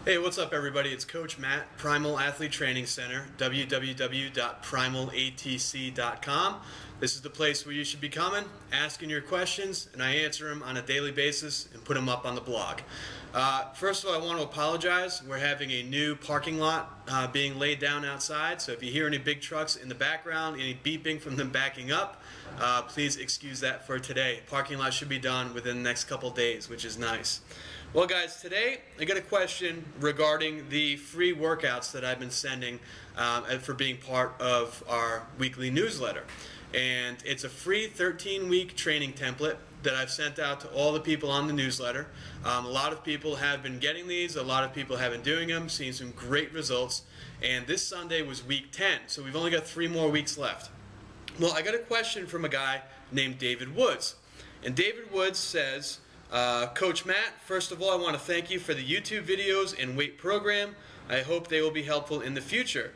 Hey, what's up everybody? It's Coach Matt, Primal Athlete Training Center, www.primalatc.com. This is the place where you should be coming, asking your questions, and I answer them on a daily basis and put them up on the blog. First of all, I want to apologize. We're having a new parking lot being laid down outside, so if you hear any big trucks in the background, any beeping from them backing up, please excuse that for today. Parking lot should be done within the next couple days, which is nice. Well guys, today I got a question regarding the free workouts that I've been sending for being part of our weekly newsletter. And it's a free 13-week training template that I've sent out to all the people on the newsletter. A lot of people have been getting these, a lot of people have been doing them, seeing some great results. And this Sunday was week 10, so we've only got 3 more weeks left. Well, I got a question from a guy named David Woods. And David Woods says, Coach Matt, first of all, I want to thank you for the YouTube videos and weight program. I hope they will be helpful in the future.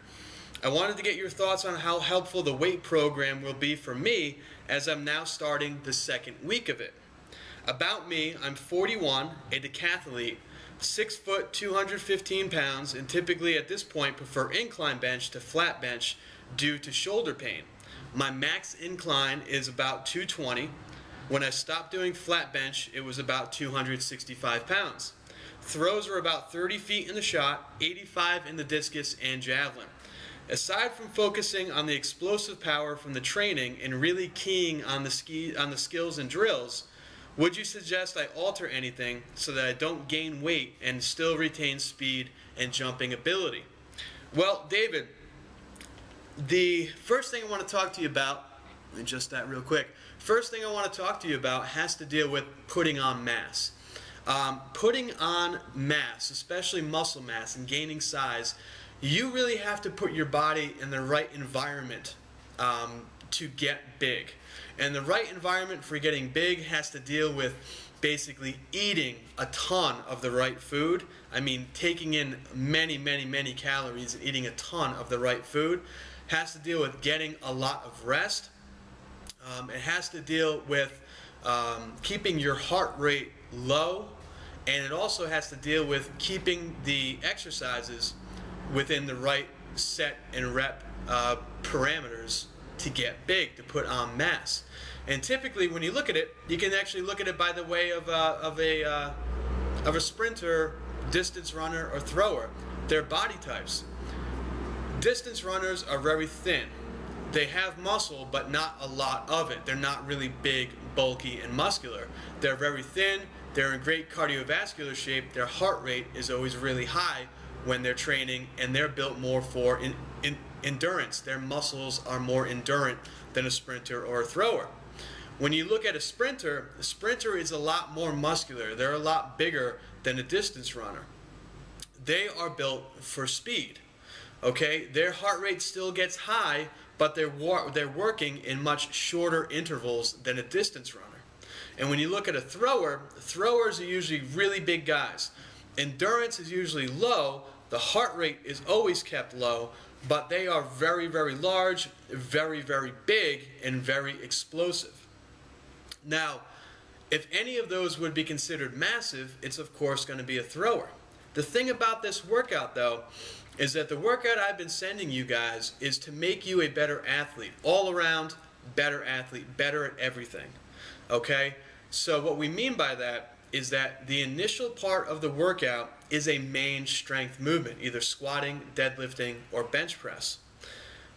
I wanted to get your thoughts on how helpful the weight program will be for me as I'm now starting the 2nd week of it. About me, I'm 41, a decathlete, 6 foot, 215 pounds, and typically at this point prefer incline bench to flat bench due to shoulder pain. My max incline is about 220. When I stopped doing flat bench, it was about 265 pounds. Throws are about 30 feet in the shot, 85 in the discus and javelin. Aside from focusing on the explosive power from the training and really keying on the skills and drills, would you suggest I alter anything so that I don't gain weight and still retain speed and jumping ability? Well, David, the first thing I want to talk to you about, and just that real quick, first thing I want to talk to you about has to deal with putting on mass. Putting on mass, especially muscle mass and gaining size, you really have to put your body in the right environment to get big. And the right environment for getting big has to deal with basically eating a ton of the right food. I mean, taking in many, many, many calories and eating a ton of the right food. Has to deal with getting a lot of rest. It has to deal with keeping your heart rate low, and it also has to deal with keeping the exercises within the right set and rep parameters to get big, to put on mass. And typically when you look at it, you can actually look at it by the way of a sprinter, distance runner, or thrower. Their body types. Distance runners are very thin. They have muscle, but not a lot of it. They're not really big, bulky, and muscular. They're very thin. They're in great cardiovascular shape. Their heart rate is always really high when they're training, and they're built more for endurance. Their muscles are more endurant than a sprinter or a thrower. When you look at a sprinter is a lot more muscular. They're a lot bigger than a distance runner. They are built for speed. Okay, their heart rate still gets high, but they're working in much shorter intervals than a distance runner. And when you look at a thrower, throwers are usually really big guys. Endurance is usually low, the heart rate is always kept low, but they are very, very large, very, very big, and very explosive. Now, if any of those would be considered massive, it's of course going to be a thrower. The thing about this workout though, is that the workout I've been sending you guys is to make you a better athlete, all around better athlete, better at everything. Okay? So what we mean by that is that the initial part of the workout is a main strength movement, either squatting, deadlifting, or bench press.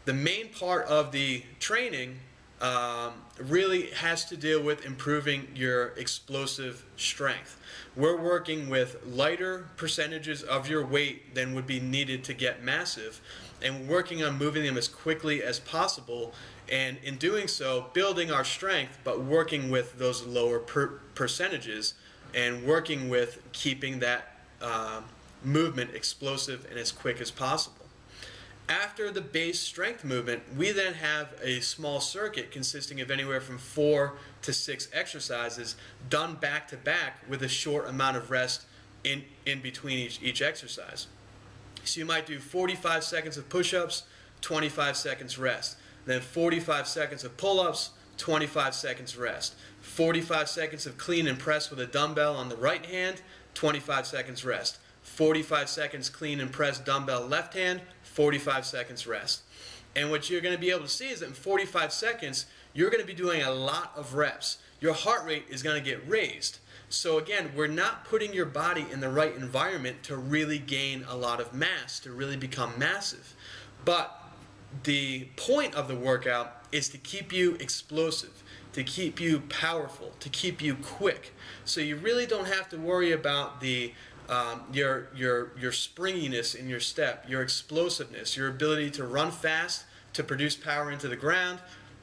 The main part of the training really has to deal with improving your explosive strength. We're working with lighter percentages of your weight than would be needed to get massive, and working on moving them as quickly as possible, and in doing so building our strength, but working with those lower percentages and working with keeping that movement explosive and as quick as possible. After the base strength movement, we then have a small circuit consisting of anywhere from 4 to 6 exercises done back to back with a short amount of rest in between each exercise. So you might do 45 seconds of push-ups, 25 seconds rest. Then 45 seconds of pull-ups, 25 seconds rest. 45 seconds of clean and press with a dumbbell on the right hand, 25 seconds rest. 45 seconds clean and press dumbbell left hand, 45 seconds rest. And what you're going to be able to see is that in 45 seconds, you're going to be doing a lot of reps. Your heart rate is going to get raised. So again, we're not putting your body in the right environment to really gain a lot of mass, to really become massive. But the point of the workout is to keep you explosive, to keep you powerful, to keep you quick. So you really don't have to worry about the your springiness in your step, your explosiveness, your ability to run fast, to produce power into the ground,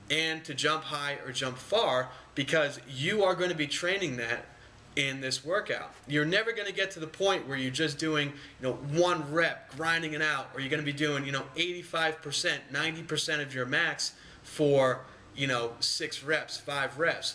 and to jump high or jump far, because you are going to be training that in this workout. You're never going to get to the point where you're just doing, one rep, grinding it out, or you're going to be doing, 85%, 90% of your max for, 6 reps, 5 reps.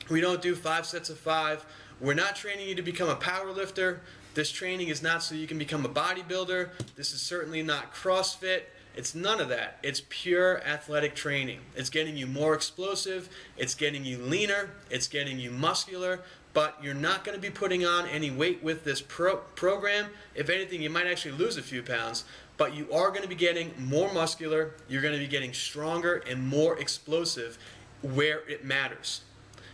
We don't do 5 sets of 5. We're not training you to become a power lifter. This training is not so you can become a bodybuilder. This is certainly not CrossFit. It's none of that. It's pure athletic training. It's getting you more explosive. It's getting you leaner. It's getting you muscular. But you're not going to be putting on any weight with this program. If anything, you might actually lose a few pounds. But you are going to be getting more muscular. You're going to be getting stronger and more explosive where it matters.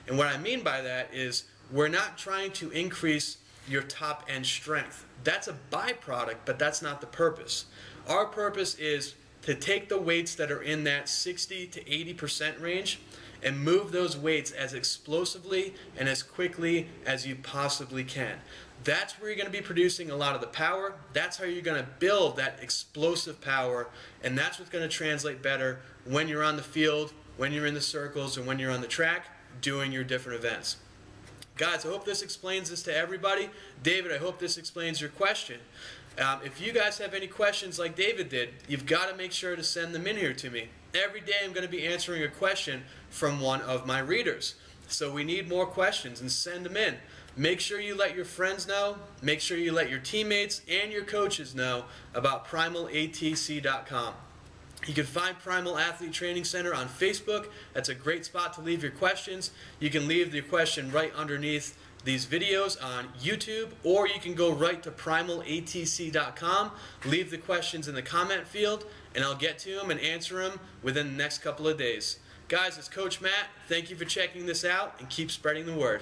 And what I mean by that is we're not trying to increase your top end strength. That's a byproduct, but that's not the purpose. Our purpose is to take the weights that are in that 60 to 80% range and move those weights as explosively and as quickly as you possibly can. That's where you're going to be producing a lot of the power. That's how you're going to build that explosive power, and that's what's going to translate better when you're on the field, when you're in the circles, and when you're on the track doing your different events. Guys, I hope this explains this to everybody. David, I hope this explains your question. If you guys have any questions like David did, you've got to make sure to send them in here to me. Every day I'm going to be answering a question from one of my readers. So we need more questions, and send them in. Make sure you let your friends know. Make sure you let your teammates and your coaches know about primalatc.com. You can find Primal Athlete Training Center on Facebook. That's a great spot to leave your questions. You can leave your question right underneath these videos on YouTube, or you can go right to primalatc.com, leave the questions in the comment field, and I'll get to them and answer them within the next couple of days. Guys, it's Coach Matt. Thank you for checking this out, and keep spreading the word.